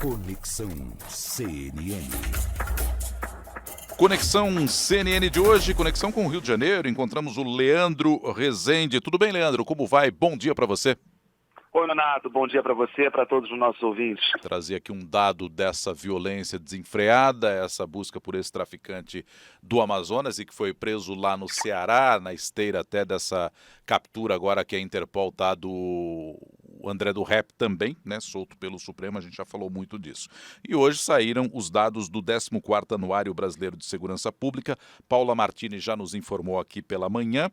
Conexão CNN. Conexão CNN de hoje, conexão com o Rio de Janeiro. Encontramos o Leandro Rezende. Tudo bem, Leandro? Como vai? Bom dia para você. Oi, Leonardo. Bom dia para você e para todos os nossos ouvintes. Trazer aqui um dado dessa violência desenfreada, essa busca por esse traficante do Amazonas e que foi preso lá no Ceará, na esteira até dessa captura agora que a Interpol está do André do Rep também, né, solto pelo Supremo, a gente já falou muito disso. E hoje saíram os dados do 14º Anuário Brasileiro de Segurança Pública. Paula Martini já nos informou aqui pela manhã.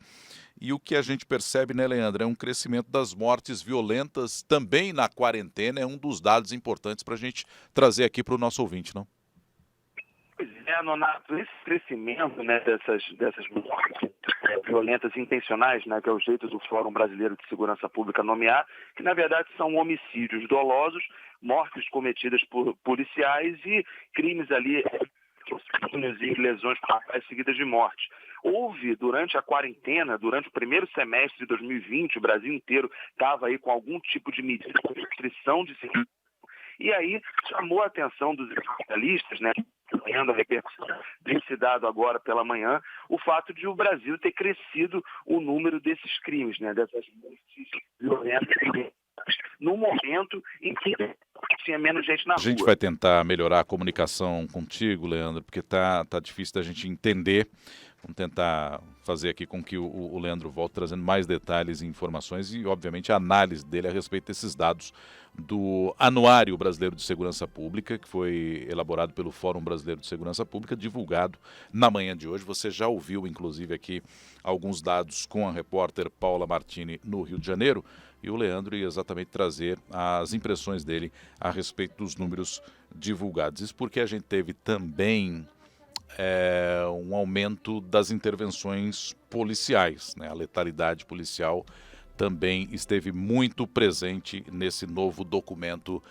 E o que a gente percebe, né, Leandro, é um crescimento das mortes violentas também na quarentena, é um dos dados importantes para a gente trazer aqui para o nosso ouvinte, não? Pois é, Nonato, esse crescimento, né, dessas mortes violentas intencionais, né, que é o jeito do Fórum Brasileiro de Segurança Pública nomear, que na verdade são homicídios dolosos, mortes cometidas por policiais e crimes ali, e lesões corporais seguidas de morte. Houve, durante a quarentena, durante o primeiro semestre de 2020, o Brasil inteiro estava aí com algum tipo de medida de restrição de circulação. E aí chamou a atenção dos especialistas, né, vendo a repercussão desse dado agora pela manhã, o fato de o Brasil ter crescido o número desses crimes, né, dessas mortes violentas, no momento em que tinha menos gente na rua. A gente vai tentar melhorar a comunicação contigo, Leandro, porque tá difícil da gente entender. Vamos tentar fazer aqui com que o Leandro volte trazendo mais detalhes e informações e, obviamente, a análise dele a respeito desses dados do Anuário Brasileiro de Segurança Pública, que foi elaborado pelo Fórum Brasileiro de Segurança Pública, divulgado na manhã de hoje. Você já ouviu, inclusive, aqui alguns dados com a repórter Paula Martini no Rio de Janeiro, e o Leandro ia exatamente trazer as impressões dele a respeito dos números divulgados. Isso porque a gente teve também um aumento das intervenções policiais, né? A letalidade policial também esteve muito presente nesse novo documento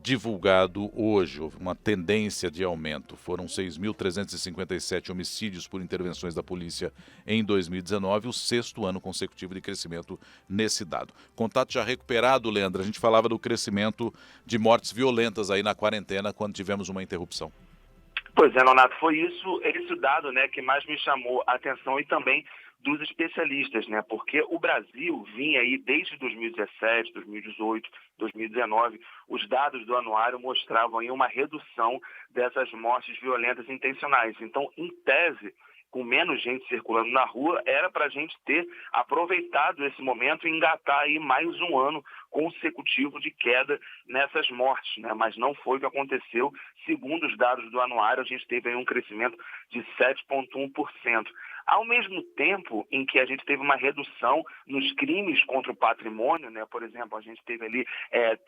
divulgado hoje. Houve uma tendência de aumento. Foram 6.357 homicídios por intervenções da polícia em 2019, o 6º ano consecutivo de crescimento nesse dado. Contato já recuperado, Leandro. A gente falava do crescimento de mortes violentas aí na quarentena quando tivemos uma interrupção. Pois é, Leonardo, foi esse dado, né, que mais me chamou a atenção e também dos especialistas, né, porque o Brasil vinha aí desde 2017, 2018, 2019, os dados do anuário mostravam aí uma redução dessas mortes violentas intencionais. Então, em tese, com menos gente circulando na rua, era para a gente ter aproveitado esse momento e engatar aí mais um ano consecutivo de queda nessas mortes, né? Mas não foi o que aconteceu. Segundo os dados do anuário, a gente teve aí um crescimento de 7,1%. Ao mesmo tempo em que a gente teve uma redução nos crimes contra o patrimônio, né? Por exemplo, a gente teve ali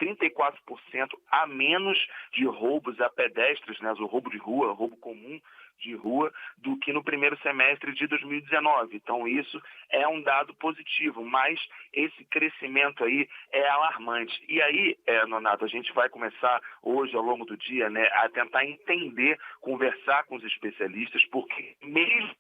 34% a menos de roubos a pedestres, né? O roubo de rua, o roubo comum de rua, do que no primeiro semestre de 2019. Então, isso é um dado positivo, mas esse crescimento aí é alarmante. E aí, Nonato, a gente vai começar hoje, ao longo do dia, né, a tentar entender, conversar com os especialistas, porque mesmo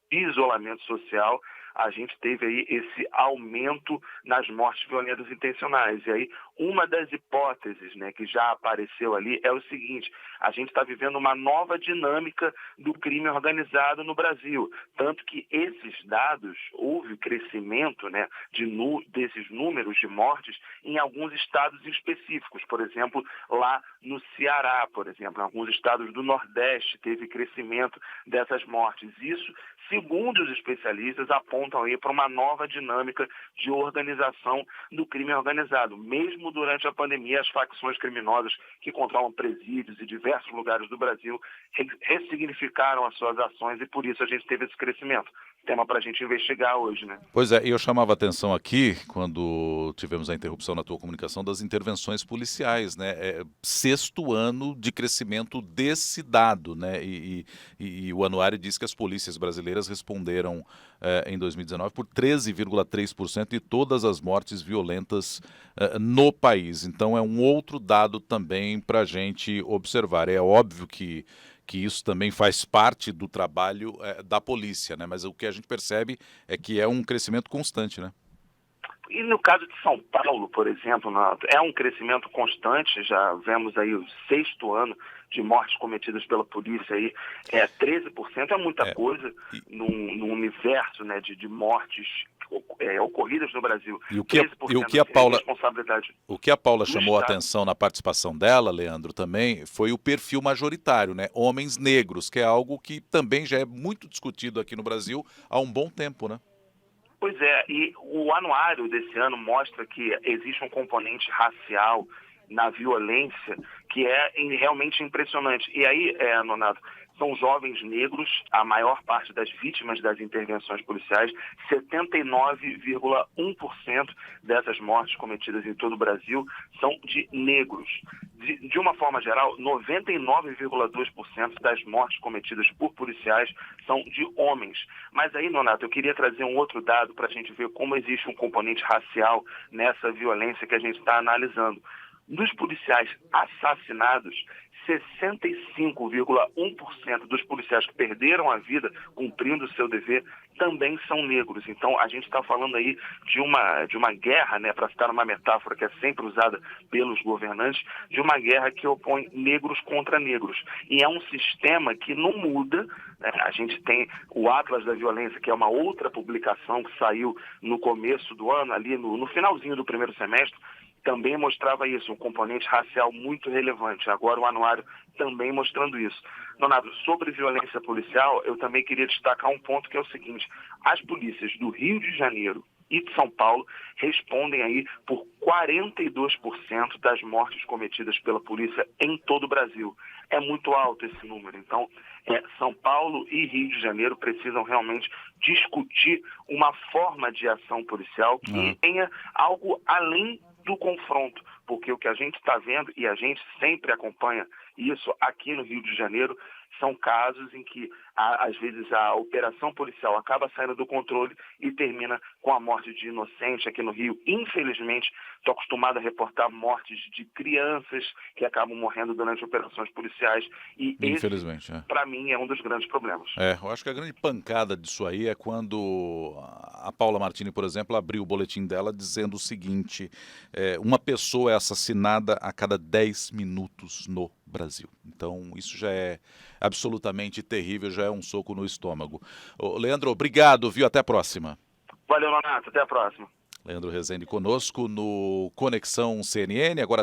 em isolamento social, a gente teve aí esse aumento nas mortes violentas intencionais. E aí, uma das hipóteses, né, que já apareceu ali é o seguinte: a gente está vivendo uma nova dinâmica do crime organizado no Brasil. Tanto que esses dados, houve crescimento, né, desses números de mortes em alguns estados específicos. Por exemplo, lá no Ceará, por exemplo, em alguns estados do Nordeste teve crescimento dessas mortes. Isso, segundo os especialistas, apontam aí para uma nova dinâmica de organização do crime organizado. Mesmo durante a pandemia, as facções criminosas que controlam presídios e diversos lugares do Brasil ressignificaram as suas ações e por isso a gente teve esse crescimento. Tema para a gente investigar hoje, né? Pois é, eu chamava a atenção aqui, quando tivemos a interrupção na tua comunicação, das intervenções policiais, né? 6º ano de crescimento desse dado, né? E o anuário diz que as polícias brasileiras responderam em 2019 por 13,3% de todas as mortes violentas no país. Então é um outro dado também para a gente observar. É óbvio que isso também faz parte do trabalho da polícia, né? Mas o que a gente percebe é que é um crescimento constante, né? E no caso de São Paulo, por exemplo, é um crescimento constante, já vemos aí o 6º ano de mortes cometidas pela polícia aí, 13% é muita coisa num universo, né, de mortes ocorridas no Brasil. E o que a Paula, responsabilidade o que a Paula chamou a Estado. atenção na participação dela, Leandro, também, foi o perfil majoritário, né? Homens negros, que é algo que também já é muito discutido aqui no Brasil há um bom tempo, né? Pois é, e o anuário desse ano mostra que existe um componente racial na violência que é realmente impressionante. E aí, Nonato, são jovens negros, a maior parte das vítimas das intervenções policiais, 79,1% dessas mortes cometidas em todo o Brasil são de negros. De uma forma geral, 99,2% das mortes cometidas por policiais são de homens. Mas aí, Nonato, eu queria trazer um outro dado para a gente ver como existe um componente racial nessa violência que a gente está analisando. Dos policiais assassinados, 65,1% dos policiais que perderam a vida cumprindo o seu dever também são negros. Então, a gente está falando aí de uma guerra, né, para citar uma metáfora que é sempre usada pelos governantes, de uma guerra que opõe negros contra negros. E é um sistema que não muda, né? A gente tem o Atlas da Violência, que é uma outra publicação que saiu no começo do ano, ali no finalzinho do primeiro semestre, também mostrava isso, um componente racial muito relevante. Agora o anuário também mostrando isso. Nonato, sobre violência policial, eu também queria destacar um ponto que é o seguinte: as polícias do Rio de Janeiro e de São Paulo respondem aí por 42% das mortes cometidas pela polícia em todo o Brasil. É muito alto esse número. Então, São Paulo e Rio de Janeiro precisam realmente discutir uma forma de ação policial que tenha algo além do confronto, porque o que a gente está vendo, e a gente sempre acompanha isso aqui no Rio de Janeiro, são casos em que, às vezes, a operação policial acaba saindo do controle e termina com a morte de inocente aqui no Rio. Infelizmente, estou acostumado a reportar mortes de crianças que acabam morrendo durante operações policiais e Infelizmente, esse, para mim, é um dos grandes problemas. Eu acho que a grande pancada disso aí é quando a Paula Martini, por exemplo, abriu o boletim dela dizendo o seguinte: uma pessoa é assassinada a cada 10 minutos no Brasil. Então, isso já é absolutamente terrível, já é um soco no estômago. Ô, Leandro, obrigado, viu? Até a próxima. Valeu, Nonato. Até a próxima. Leandro Rezende conosco no Conexão CNN. Agora